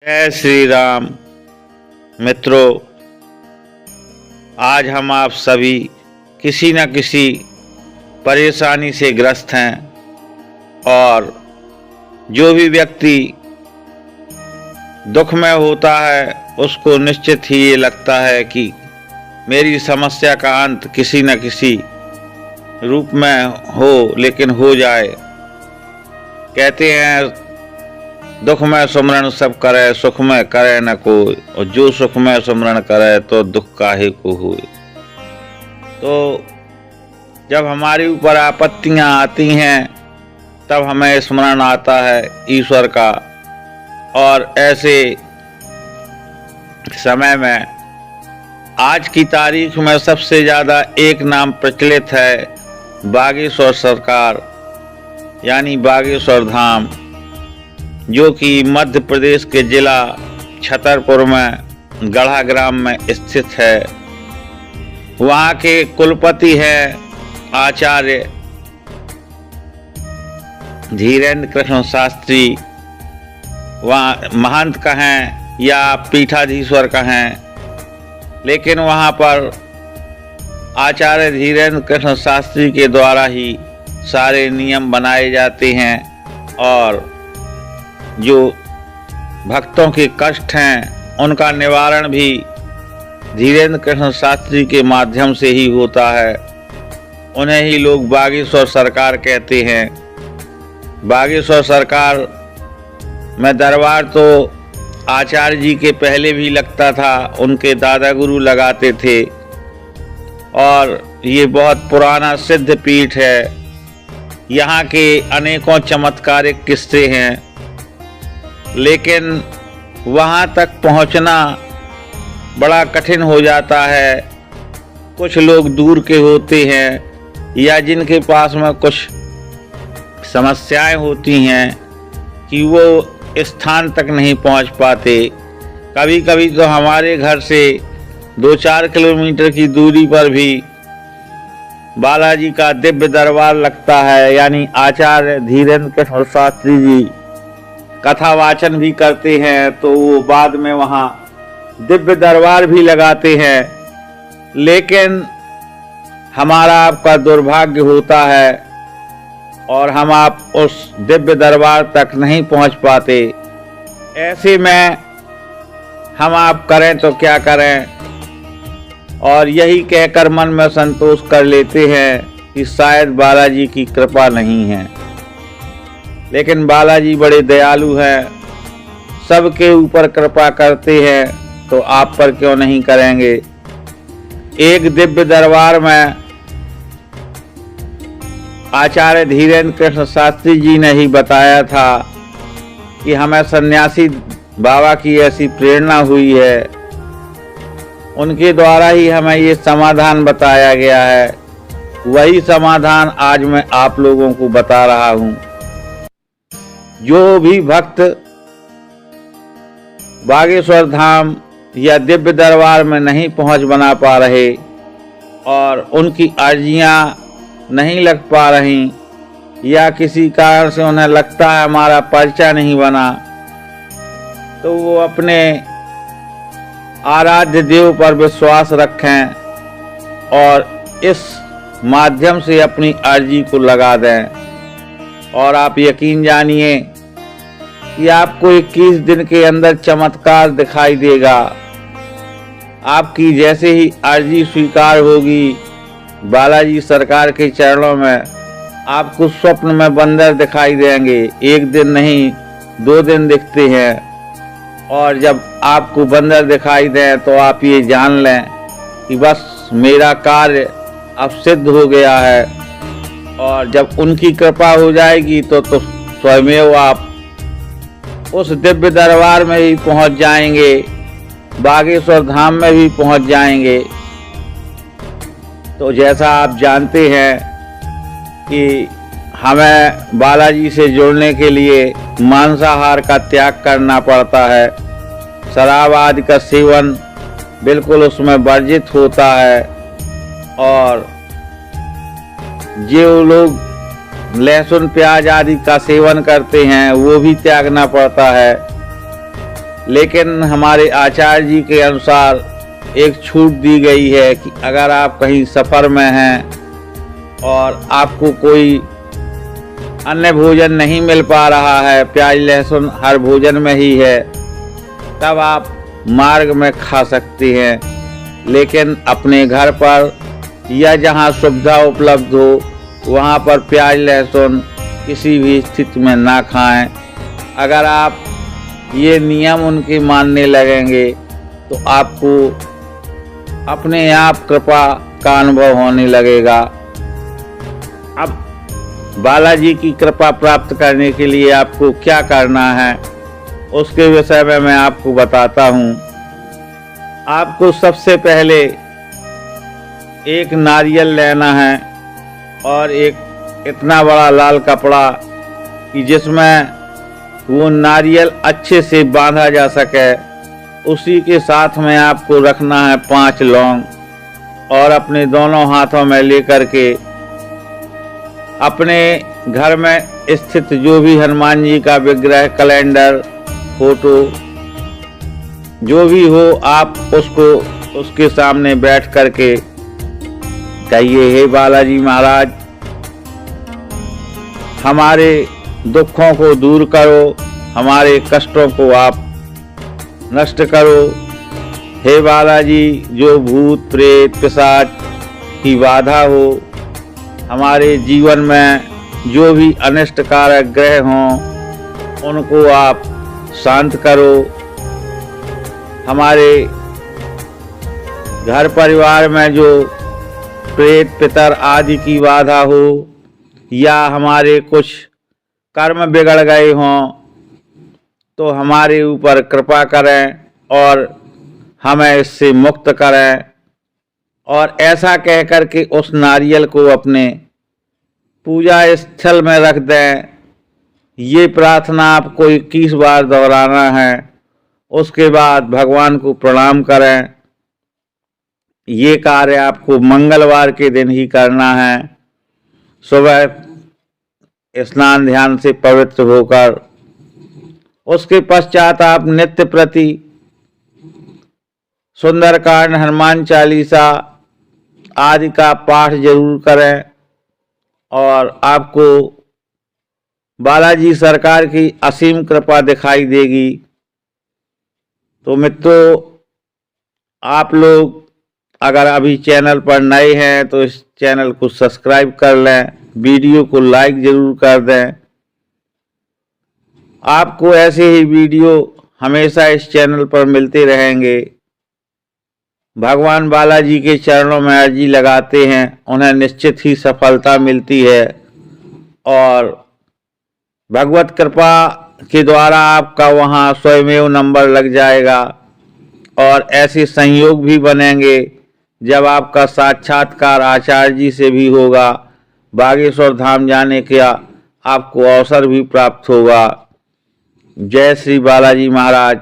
जय श्री राम। मित्रों, आज हम आप सभी किसी न किसी परेशानी से ग्रस्त हैं और जो भी व्यक्ति दुख में होता है उसको निश्चित ही ये लगता है कि मेरी समस्या का अंत किसी न किसी रूप में हो, लेकिन हो जाए। कहते हैं दुख में सुमरन सब करे, सुख में करे न कोई, और जो सुख में सुमरन करे तो दुख काहे को होए। तो जब हमारे ऊपर आपत्तियां आती हैं तब हमें स्मरण आता है ईश्वर का, और ऐसे समय में आज की तारीख में सबसे ज़्यादा एक नाम प्रचलित है बागेश्वर सरकार, यानी बागेश्वर धाम, जो कि मध्य प्रदेश के जिला छतरपुर में गढ़ा ग्राम में स्थित है। वहाँ के कुलपति हैं आचार्य धीरेन्द्र कृष्ण शास्त्री। वहाँ महंत कहें या पीठाधीश्वर कहें, लेकिन वहाँ पर आचार्य धीरेन्द्र कृष्ण शास्त्री के द्वारा ही सारे नियम बनाए जाते हैं और जो भक्तों के कष्ट हैं उनका निवारण भी धीरेन्द्र कृष्ण शास्त्री के माध्यम से ही होता है। उन्हें ही लोग बागेश्वर सरकार कहते हैं। बागेश्वर सरकार में दरबार तो आचार्य जी के पहले भी लगता था, उनके दादा गुरु लगाते थे, और ये बहुत पुराना सिद्ध पीठ है। यहाँ के अनेकों चमत्कारिक किस्से हैं, लेकिन वहाँ तक पहुँचना बड़ा कठिन हो जाता है। कुछ लोग दूर के होते हैं या जिनके पास में कुछ समस्याएं होती हैं कि वो स्थान तक नहीं पहुँच पाते। कभी कभी तो हमारे घर से 2-4 किलोमीटर की दूरी पर भी बालाजी का दिव्य दरबार लगता है, यानी आचार्य धीरेन्द्र कृष्ण शास्त्री जी कथा वाचन भी करते हैं, तो वो बाद में वहाँ दिव्य दरबार भी लगाते हैं। लेकिन हमारा आपका दुर्भाग्य होता है और हम आप उस दिव्य दरबार तक नहीं पहुँच पाते। ऐसे में हम आप करें तो क्या करें, और यही कहकर मन में संतोष कर लेते हैं कि शायद बालाजी की कृपा नहीं है। लेकिन बालाजी बड़े दयालु हैं, सबके ऊपर कृपा करते हैं, तो आप पर क्यों नहीं करेंगे। एक दिव्य दरबार में आचार्य धीरेन्द्र कृष्ण शास्त्री जी ने ही बताया था कि हमें सन्यासी बाबा की ऐसी प्रेरणा हुई है, उनके द्वारा ही हमें ये समाधान बताया गया है। वही समाधान आज मैं आप लोगों को बता रहा हूँ। जो भी भक्त बागेश्वर धाम या दिव्य दरबार में नहीं पहुंच बना पा रहे और उनकी अर्जियां नहीं लग पा रही, या किसी कारण से उन्हें लगता है हमारा पर्चा नहीं बना, तो वो अपने आराध्य देव पर विश्वास रखें और इस माध्यम से अपनी अर्जी को लगा दें। और आप यकीन जानिए कि आपको 21 दिन के अंदर चमत्कार दिखाई देगा। आपकी जैसे ही अर्जी स्वीकार होगी बालाजी सरकार के चरणों में, आपको स्वप्न में बंदर दिखाई देंगे। 1 दिन नहीं 2 दिन दिखते हैं, और जब आपको बंदर दिखाई दें तो आप ये जान लें कि बस मेरा कार्य अब सिद्ध हो गया है। और जब उनकी कृपा हो जाएगी तो स्वयं आप उस दिव्य दरबार में ही पहुंच जाएंगे, बागेश्वर धाम में भी पहुंच जाएंगे। तो जैसा आप जानते हैं कि हमें बालाजी से जुड़ने के लिए मांसाहार का त्याग करना पड़ता है, शराब आदि का सेवन बिल्कुल उसमें वर्जित होता है, और जो लोग लहसुन प्याज आदि का सेवन करते हैं वो भी त्यागना पड़ता है। लेकिन हमारे आचार्य जी के अनुसार एक छूट दी गई है कि अगर आप कहीं सफ़र में हैं और आपको कोई अन्य भोजन नहीं मिल पा रहा है, प्याज लहसुन हर भोजन में ही है, तब आप मार्ग में खा सकते हैं। लेकिन अपने घर पर या जहां सुविधा उपलब्ध हो वहां पर प्याज लहसुन किसी भी स्थिति में ना खाएं। अगर आप ये नियम उनके मानने लगेंगे तो आपको अपने आप कृपा का अनुभव होने लगेगा। अब बालाजी की कृपा प्राप्त करने के लिए आपको क्या करना है उसके विषय में मैं आपको बताता हूँ। आपको सबसे पहले एक नारियल लेना है और एक इतना बड़ा लाल कपड़ा कि जिसमें वो नारियल अच्छे से बांधा जा सके। उसी के साथ में आपको रखना है 5 लौंग और अपने दोनों हाथों में लेकर के अपने घर में स्थित जो भी हनुमान जी का विग्रह, कैलेंडर, फोटो जो भी हो, आप उसको उसके सामने बैठ करके कहिए, हे बालाजी महाराज, हमारे दुखों को दूर करो, हमारे कष्टों को आप नष्ट करो। हे बालाजी, जो भूत प्रेत पिशाच की बाधा हो, हमारे जीवन में जो भी अनिष्टकारक ग्रह हों उनको आप शांत करो। हमारे घर परिवार में जो प्रेत पितर आदि की बाधा हो या हमारे कुछ कर्म बिगड़ गए हों तो हमारे ऊपर कृपा करें और हमें इससे मुक्त करें। और ऐसा कह कर के उस नारियल को अपने पूजा स्थल में रख दें। ये प्रार्थना आपको 21 बार दोहराना है। उसके बाद भगवान को प्रणाम करें। ये कार्य आपको मंगलवार के दिन ही करना है। सुबह स्नान ध्यान से पवित्र होकर उसके पश्चात आप नित्य प्रति सुंदरकांड, हनुमान चालीसा आदि का पाठ जरूर करें और आपको बालाजी सरकार की असीम कृपा दिखाई देगी। तो मित्रों, आप लोग अगर अभी चैनल पर नए हैं तो इस चैनल को सब्सक्राइब कर लें, वीडियो को लाइक जरूर कर दें। आपको ऐसे ही वीडियो हमेशा इस चैनल पर मिलते रहेंगे। भगवान बालाजी के चरणों में अर्जी लगाते हैं, उन्हें निश्चित ही सफलता मिलती है और भगवत कृपा के द्वारा आपका वहाँ स्वयमेव नंबर लग जाएगा और ऐसे संयोग भी बनेंगे जब आपका साक्षात्कार आचार्य जी से भी होगा। बागेश्वर धाम जाने का आपको अवसर भी प्राप्त होगा। जय श्री बालाजी महाराज।